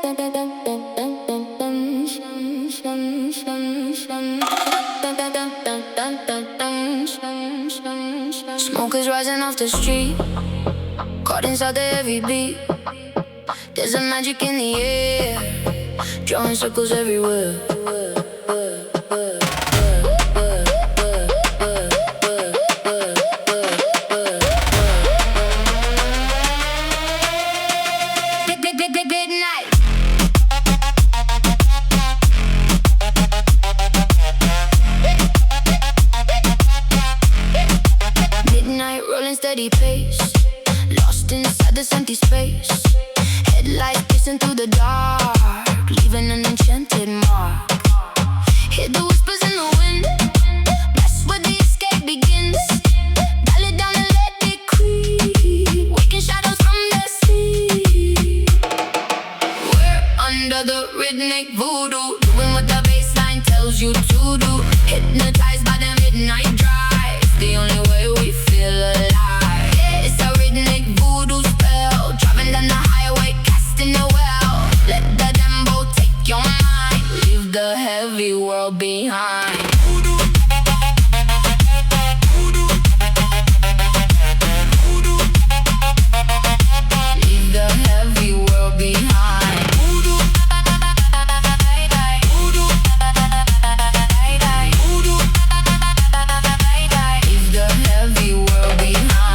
Smoke is rising off the street, caught inside the heavy beat. There's a magic in the air, drawing circles everywhere. Steady pace, lost inside this empty space. Headlights piercing through the dark, leaving an enchanted mark. Hear the whispers in the wind, that's where the escape begins. Dial it down and let it creep, waking shadows from their sleep. We're under the rhythmic voodoo, doing what the bassline tells you to do. Hypnotized by the midnight drive, it's the only way we feel alive. Down the highway, casting the well. Let the Dembow take your mind, leave the heavy world behind. Voodoo. Voodoo. Voodoo. Leave the heavy world behind. Voodoo. Voodoo. Voodoo. Leave the heavy world behind.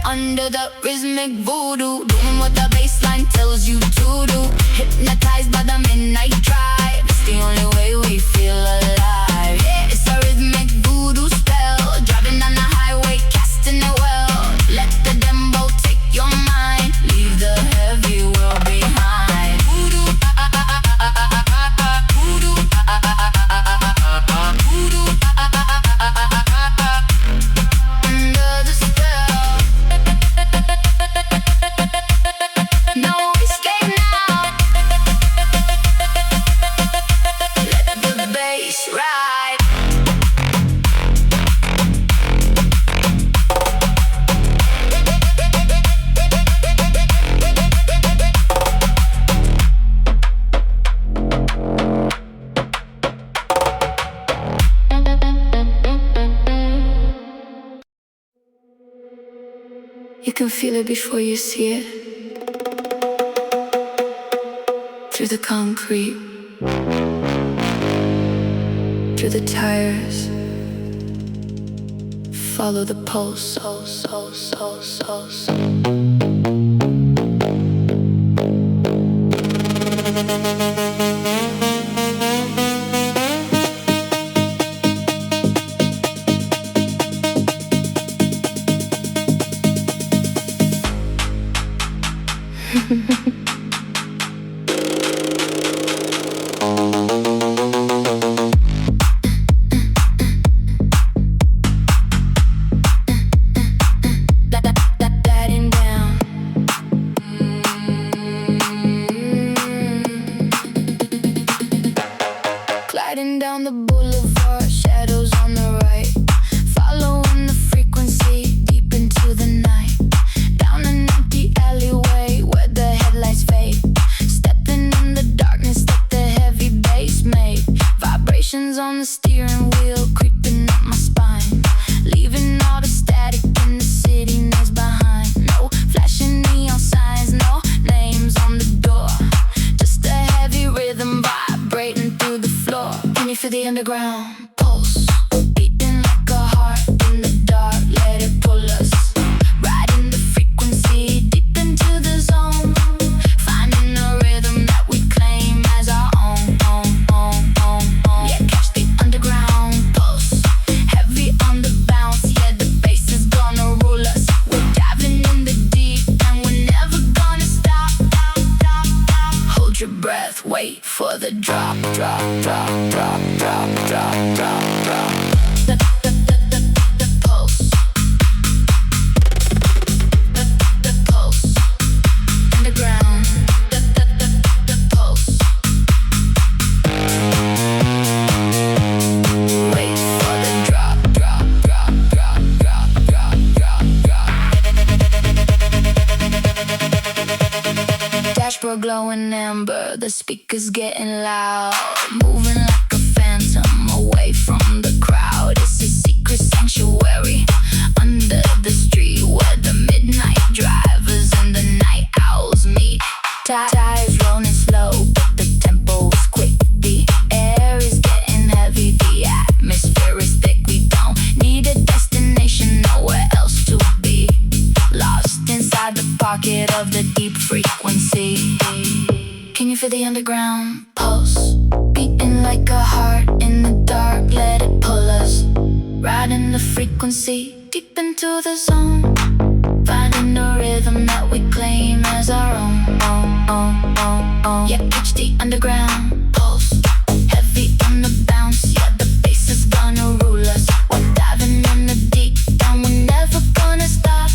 Under the rhythmic voodoo, doing what the bassline tells you to do. Hypnotized by the midnight drive, it's the only way we feel alive. Yeah, it's a rhythmic voodoo spell, driving down the highway, casting it well. Let the Dembow take your mind, leave the heavy world behind. Voodoo, voodoo, voodoo, under the spell. No escape now. Let the bass ride. You can feel it before you see it. Through the concrete, through the tires, follow the pulse, pulse, pulse, pulse, pulse. glowing amber, the speakers getting loud. Moving like a phantom away from the crowd. It's a secret sanctuary under the street where the midnight drivers and the night owls meet. Tires rolling slow, but the tempo's quick. The air is getting heavy, the atmosphere is thick. We don't need a destination, nowhere else to be. Lost inside the pocket of the deep frequency. Can you feel the underground pulse? Beating like a heart in the dark, let it pull us. Riding the frequency, deep into the zone. Finding the rhythm that we claim as our own. Yeah, catch the underground pulse. Heavy on the bounce, yeah, the bass is gonna rule us. We're diving in the deep down, we're never gonna stop.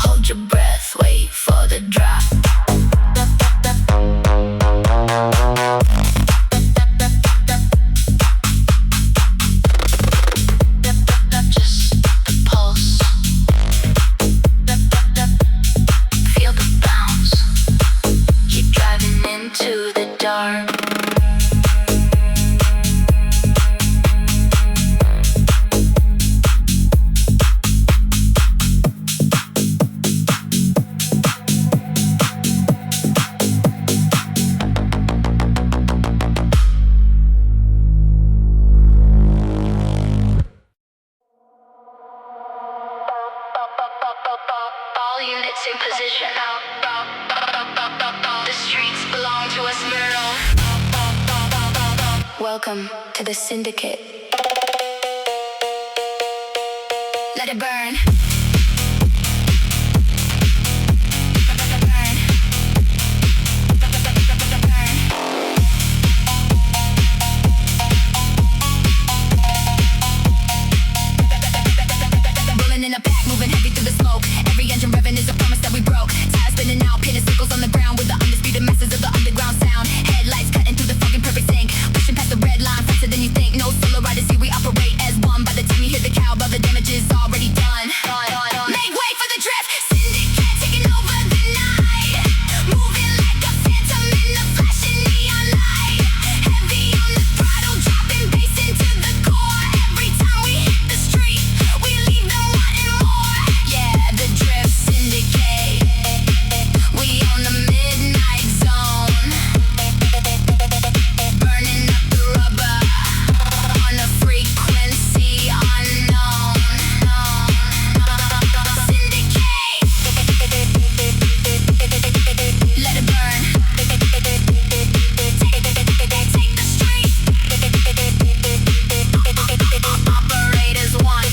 Hold your breath, wait for the drop. Just the pulse. Feel the bounce. Keep driving into the dark. All units in position. The streets belong to us, Myrtle. Welcome to the Syndicate. Let it burn. Rolling in a pack, moving heavy through the smoke. Every engine revving is a promise that we broke. Tires spinning out, pinning circles on the ground with the undisputed masses of the underground sound. Headlights cutting through the fucking perfect sync. Pushing past the red line faster than you think. No solo riders here, we operate as one. By the time you hear the cowbell, the damage is already done. Make way for the drift. Syndicate taking over the night. Moving like a phantom in the flashing neon light. Heavy on the throttle, dropping bass into the core. Every time we hit the street, we leave them wanting more. Yeah, the drift syndicate. We own the midnight zone. Burning up the rubber on a frequency unknown. Syndicate. Let it burn. Take the street. Operators one.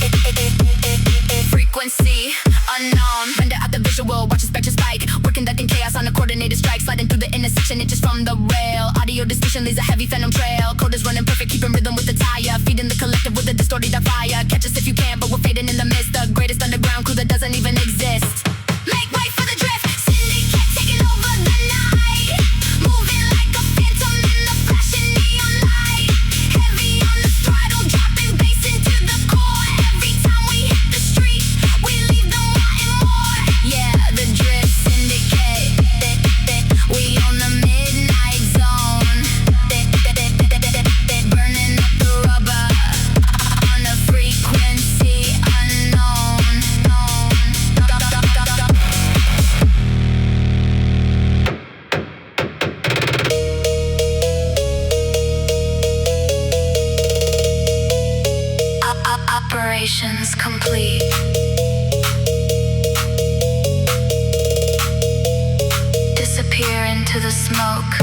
Frequency unknown. Render out the visual, watch the spectre spike. We're conducting chaos on a coordinated strike. Sliding through the intersection, inches from the rail. Audio distortion leaves a heavy phantom trail. Code is running perfect, keeping rhythm with the tire. Feeding the collective with a distorted fire. Catch us if you can, but we're fading in the mist. The greatest underground crew that doesn't even exist. Make way for the drift. Syndicate taking over the night. Moving like a phantom in the flashing neon light. Heavy on the throttle, dropping bass into the core. Every time we hit the street, we leave them wanting more. Yeah, the drift syndicate. We own the midnight zone. Burning up the rubber on a frequency unknown. Operations complete. Disappear into the smoke.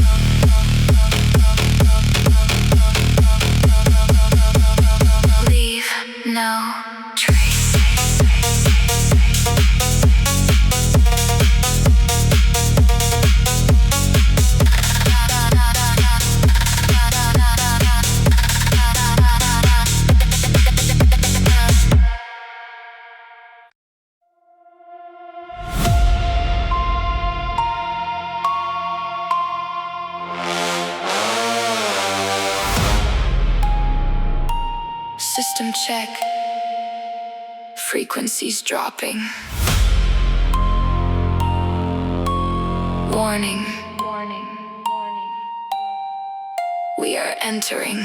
Leave no trace. System check. Frequencies dropping. Warning. We are entering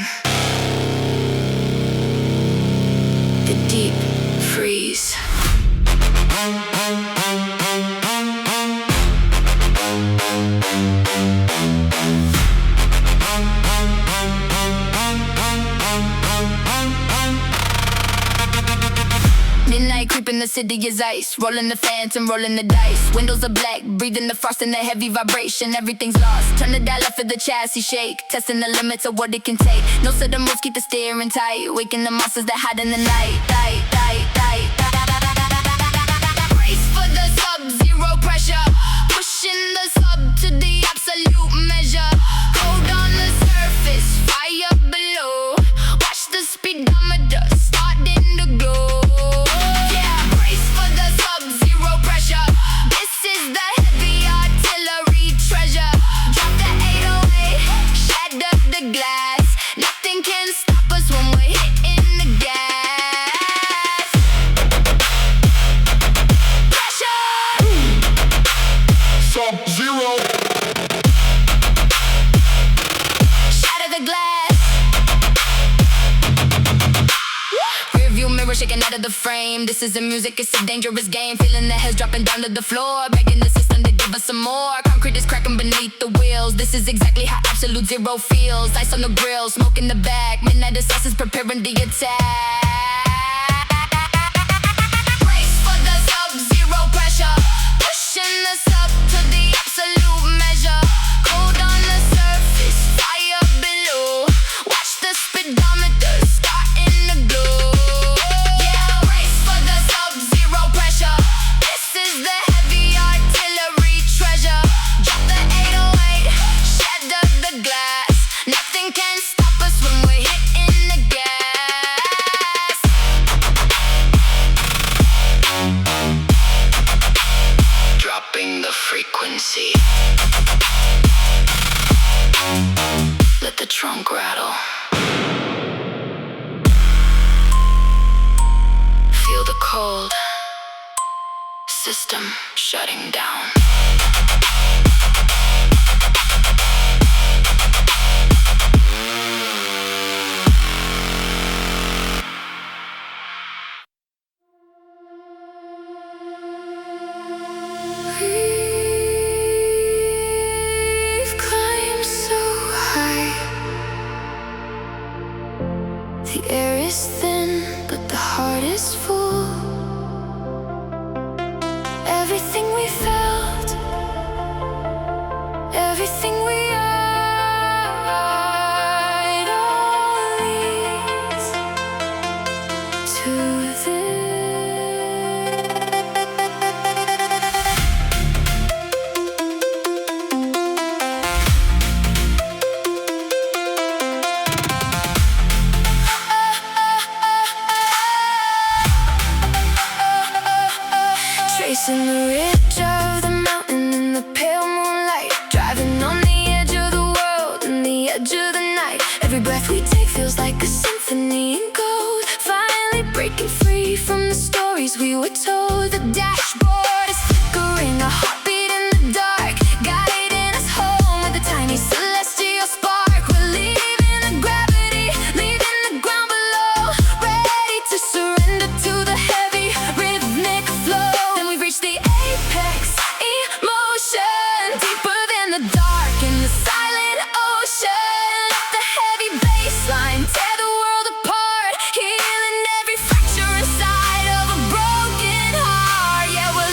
the deep freeze. Midnight creeping, the city is ice. Rolling the phantom, rolling the dice. Windows are black, breathing the frost and the heavy vibration. Everything's lost. Turn the dial up for the chassis shake. Testing the limits of what it can take. No sudden moves, keep the steering tight. Waking the monsters that hide in the night. Brace for the SubZero pressure. Pushing the sub to the absolute measure. Cold on the surface, fire below. Watch the speedometer starting to glow. Shaking out of the frame. This isn't music, it's a dangerous game. Feeling the heads dropping down to the floor. Begging the system to give us some more. Concrete is cracking beneath the wheels. This is exactly how absolute zero feels. Ice on the grill, smoke in the back. Midnight assassins preparing the attack. Brace for the SubZero pressure. Pushing the sub to the absolute measure. Cold on the surface, fire below. Watch the speedometer starting to glow. Frequency. Let the trunk rattle. Feel the cold. System shutting down. The air is thin, but the heart is full. Everything we felt, everything we are, it all leads to this. Tracing the ridge of the mountain in the pale moonlight. Driving on the edge of the world and the edge of the night. Every breath we take feels like a symphony in gold. Finally breaking free from the stories we were told. The dashboard is flickering, a heartbeat in the dark, guiding us home with a tiny celestial spark. We're leaving the gravity, leaving the ground below, ready to surrender to the heavy rhythmic flow. Reach the apex, emotion deeper than the dark in the silent ocean. The heavy bassline tear the world apart, healing every fracture inside of a broken heart. Yeah, we're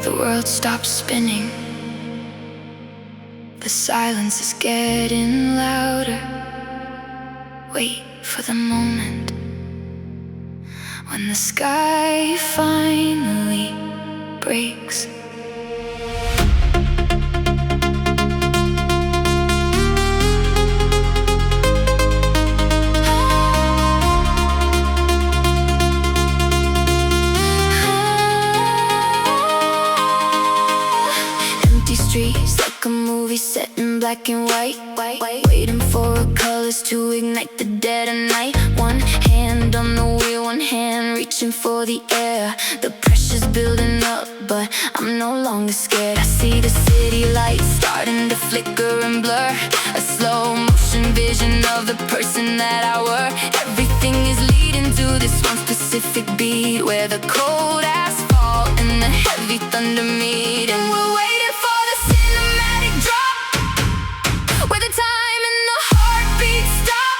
The world stops spinning. The silence is getting louder. Wait for the moment when the sky finally breaks. Empty streets like a movie set in black and white, waiting for colors to ignite the dead of night. One hand on the wheel, one hand reaching for the air. The pressure's building up, but I'm no longer scared. I see the city lights starting to flicker and blur, a slow motion vision of the person that I were. Everything is leading to this one specific beat, where the cold asphalt and the heavy thunder meet. And we're waiting for the cinematic drop, where the time and the heartbeat stop,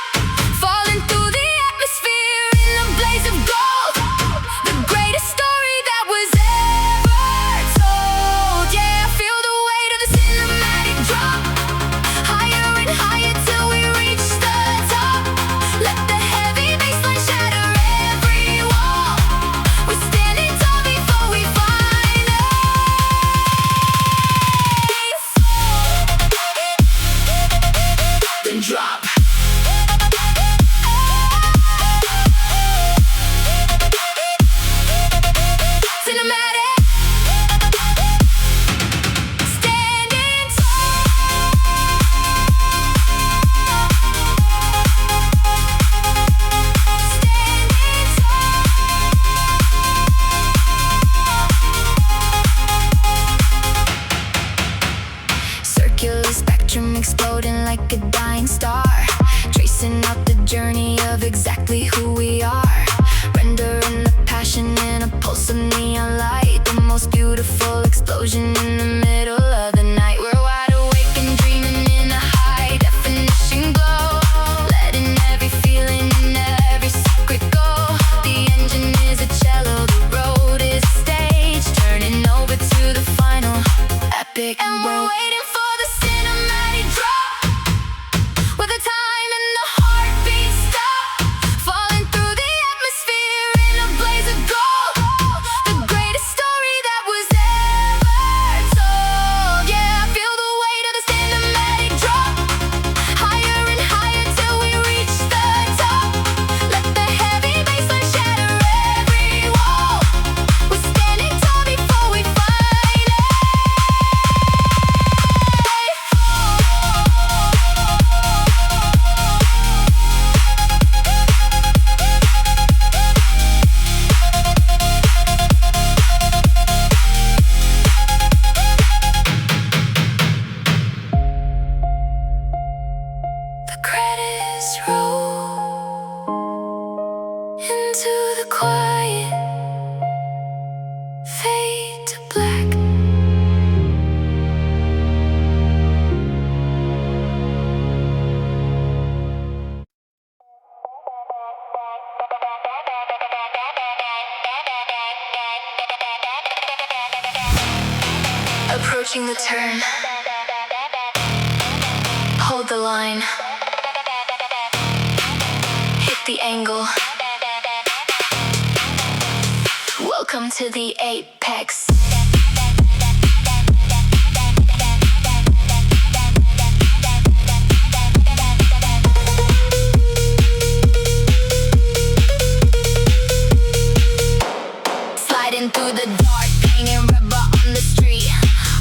falling through the atmosphere in a blaze of gold. The greatest story that was ever told. Yeah, I feel the weight of the cinematic drop, higher and higher till we reach the top. Let the heavy bassline shatter every wall. We're standing tall before we finally fall. Then drop. Cinematic, standing tall. Standing tall. Circular spectrum exploding like a dying star, tracing out the journey of exactly who we are. Rendering the passion in a pulse of neon light, the most beautiful explosion in the middle of the night. We're wide awake and dreaming in a high definition glow, letting every feeling and every secret go. The engine is a cello, the road is a stage, turning over to the final epic. And we're waiting for the cinematic drop, where the time and the heartbeat stop, falling through the atmosphere in a blaze of gold. The greatest story that was ever told. Yeah, I feel the weight of the cinematic drop, higher and higher till we reach the top. Let the heavy bassline shatter every wall. We're standing tall before we finally the credits roll into the quiet, fade to black. Approaching the turn, hold the line, hit the angle. Welcome to the apex. Sliding through the dark, hanging rubber on the street.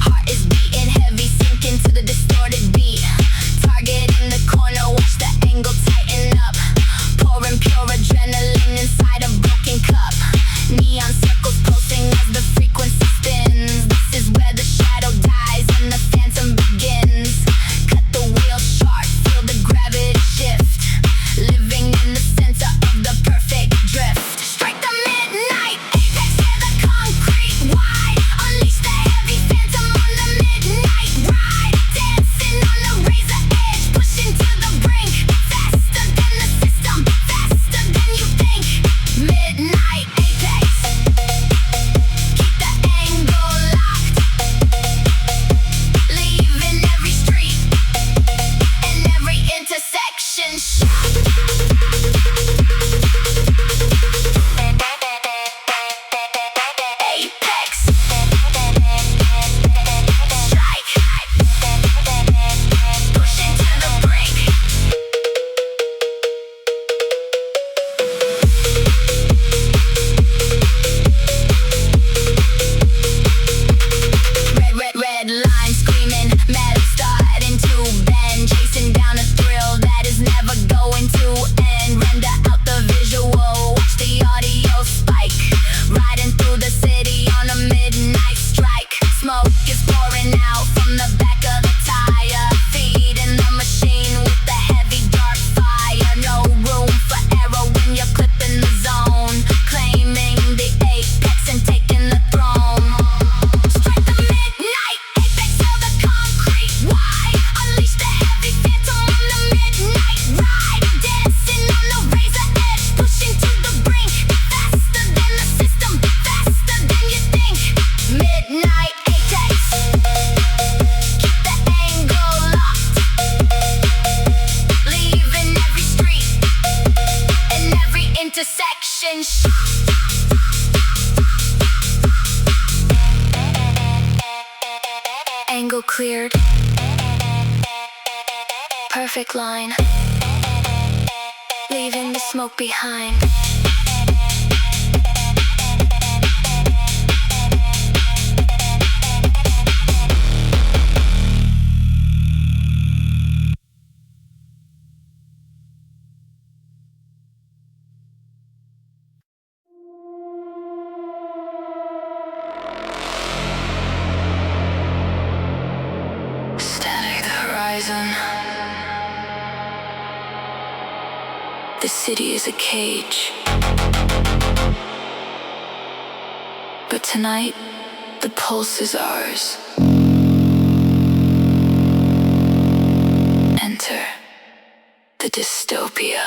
Heart is beating heavy, sinking to the distorted beat. Target in the corner, watch the angle tighten up. Pouring pure adrenaline inside a broken cup. Neon circles pulsing as the frequency Angle cleared. Perfect line. Leaving the smoke behind. The city is a cage. But tonight, the pulse is ours. Enter the Dystopia.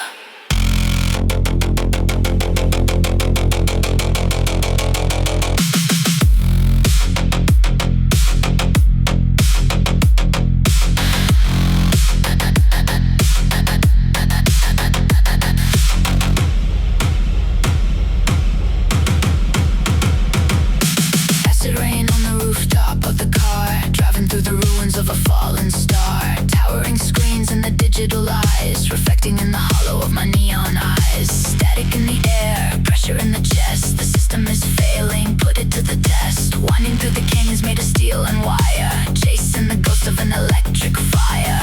Of a fallen star, towering screens in the digital eyes, reflecting in the hollow of my neon eyes. Static in the air, pressure in the chest. The system is failing, put it to the test. Winding through the canyons made of steel and wire, chasing the ghost of an electric fire.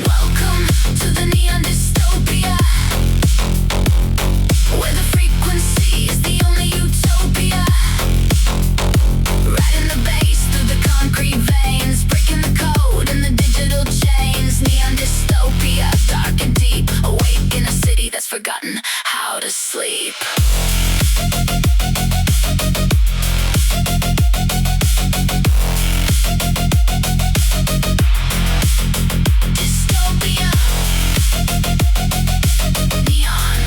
Welcome to the neon dystopia, where the frequency is the only utopia. Riding the bass through the concrete veins, breaking the code in the digital chains. Neon dystopia, dark and deep, awake in a city that's forgotten how to sleep. Dystopia, neon.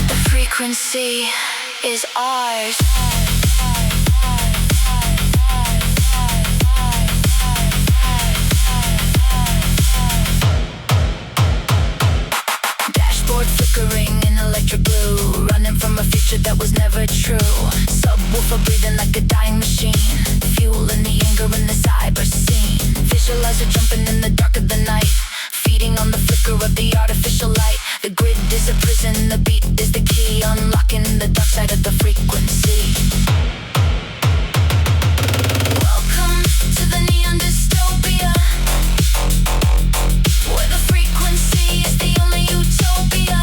The frequency is ours. Dashboard flickering in electric blue, running from a future that was never true. Subwoofer breathing like a dying machine, fueling the anger in the cyber scene. Visualizer jumping in the dark of the night, feeding on the flicker of the artificial light. The grid is a prison, the beat is the key, unlocking the dark side of the frequency. Welcome to the neon dystopia, where the frequency is the only utopia.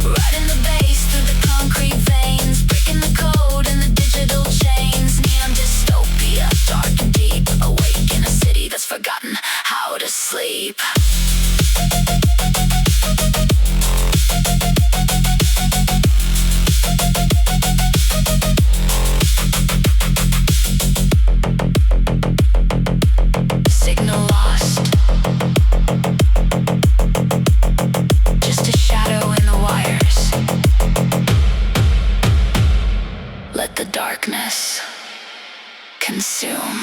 Riding the bass through the concrete veins, breaking the code in the digital chains. Neon dystopia, dark and deep, awake in a city that's forgotten how to sleep. Signal lost. Just a shadow in the wires. Let the darkness consume.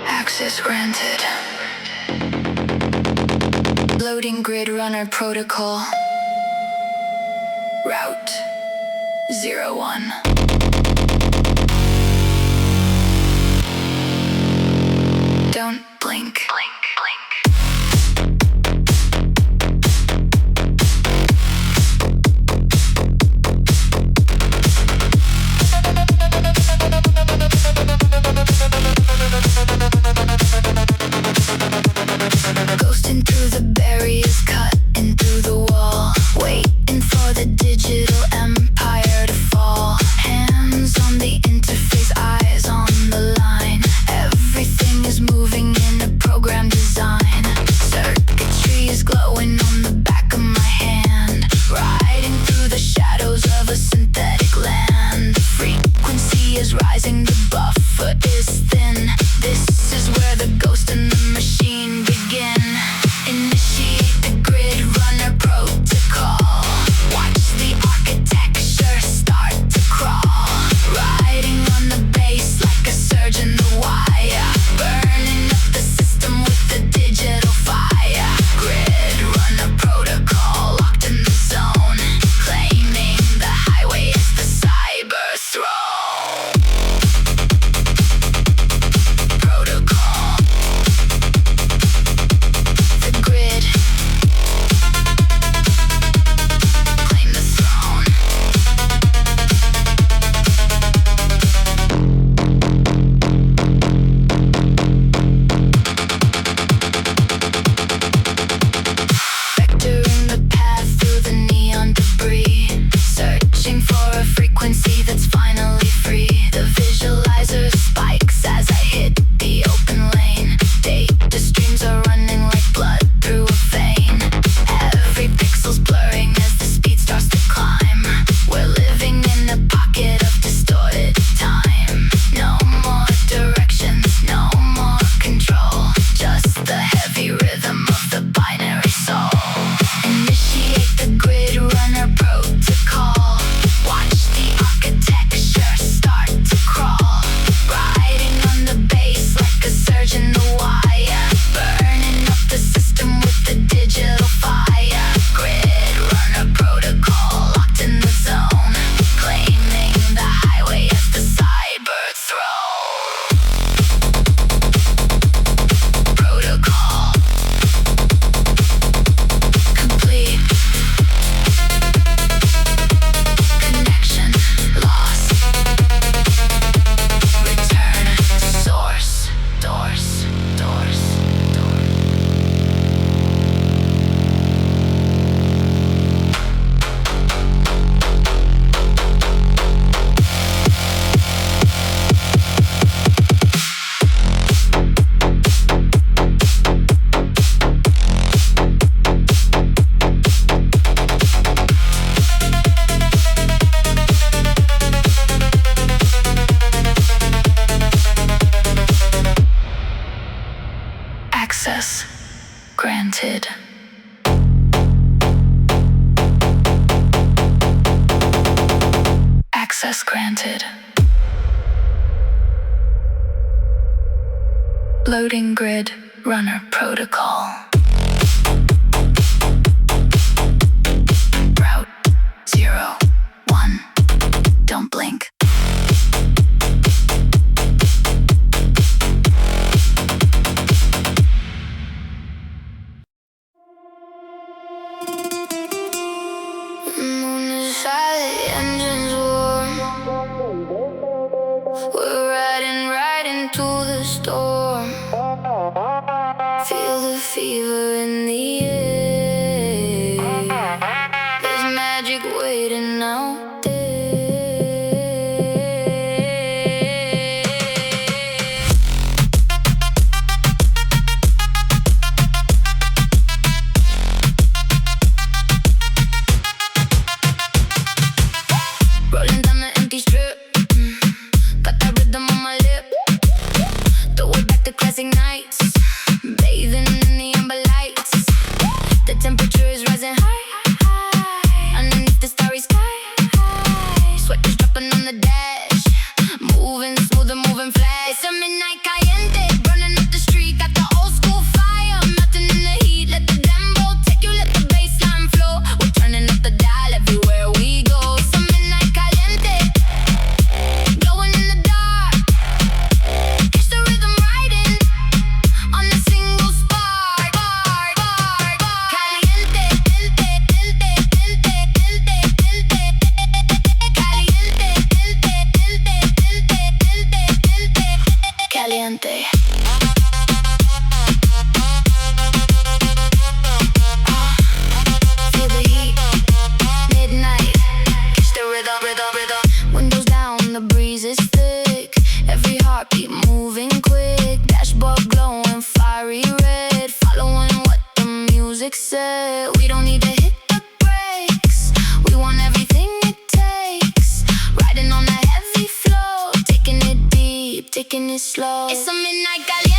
Access granted. Loading grid runner protocol. Route 01. Don't blink. Ghosting through the barriers, cutting through the wall, waiting for the digital empire to fall. Hands on the interface, eyes on the line. Everything is moving in a program. Access granted. Access granted. Loading grid runner protocol. Route 0, 1. Don't blink. Moon is high, the engine's warm. We're riding right into the storm. Feel the fever in the air. There's magic waiting out there. Rolling down the empty strip. Got that rhythm on my lip. Throw it back to classic nights. Bathing in the amber lights. The temperature is rising high. Underneath the starry sky. Sweat is dropping on the dash. Moving smooth and moving fast. It's a midnight caliente. Burning up the street. Got the old school fire. Melting in the heat. Let the Dembow take you. Let the bassline flow. We're turning up the dial everywhere we go. It's a midnight caliente. Glowing in the dark. Catch the rhythm riding on a single spark. Caliente, caliente, caliente. Feel the heat, midnight. Catch the rhythm. Windows down, the breeze is thick. Every heartbeat moving quick. Dashboard glowing fiery red. Following what the music said. We don't need to hit the brakes. We want everything it takes. Riding on a heavy flow. Taking it deep, taking it slow. It's a midnight caliente.